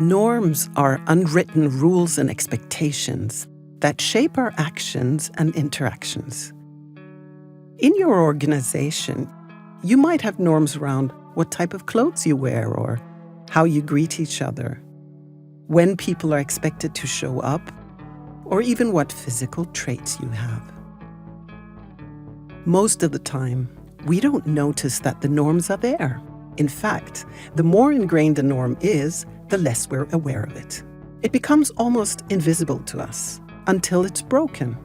Norms are unwritten rules and expectations that shape our actions and interactions. In your organization, you might have norms around what type of clothes you wear or how you greet each other, when people are expected to show up, or even what physical traits you have. Most of the time, we don't notice that the norms are there. In fact, the more ingrained a norm is, the less we're aware of it. It becomes almost invisible to us until it's broken.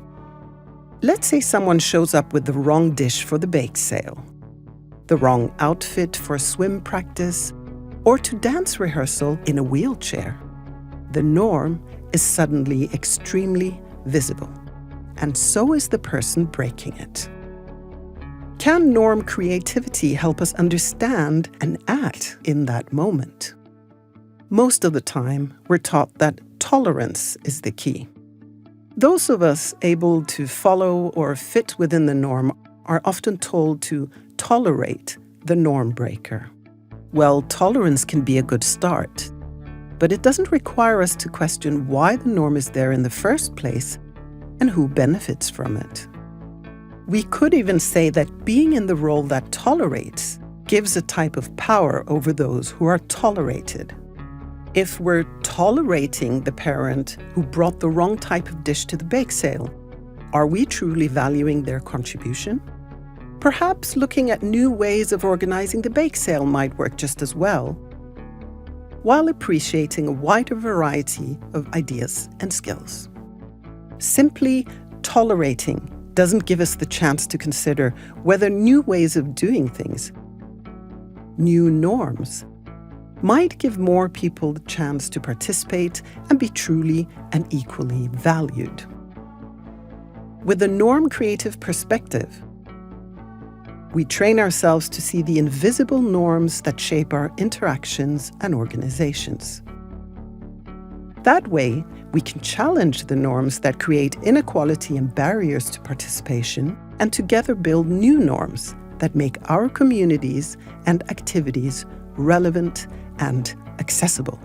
Let's say someone shows up with the wrong dish for the bake sale, the wrong outfit for swim practice, or to dance rehearsal in a wheelchair. The norm is suddenly extremely visible, and so is the person breaking it. Can norm creativity help us understand and act in that moment? Most of the time, we're taught that tolerance is the key. Those of us able to follow or fit within the norm are often told to tolerate the norm breaker. Well, tolerance can be a good start, but it doesn't require us to question why the norm is there in the first place and who benefits from it. We could even say that being in the role that tolerates gives a type of power over those who are tolerated. If we're tolerating the parent who brought the wrong type of dish to the bake sale, are we truly valuing their contribution? Perhaps looking at new ways of organizing the bake sale might work just as well, while appreciating a wider variety of ideas and skills. Simply tolerating doesn't give us the chance to consider whether new ways of doing things, new norms, might give more people the chance to participate and be truly and equally valued. With a norm-creative perspective, we train ourselves to see the invisible norms that shape our interactions and organizations. That way, we can challenge the norms that create inequality and barriers to participation, and together build new norms that make our communities and activities relevant and accessible.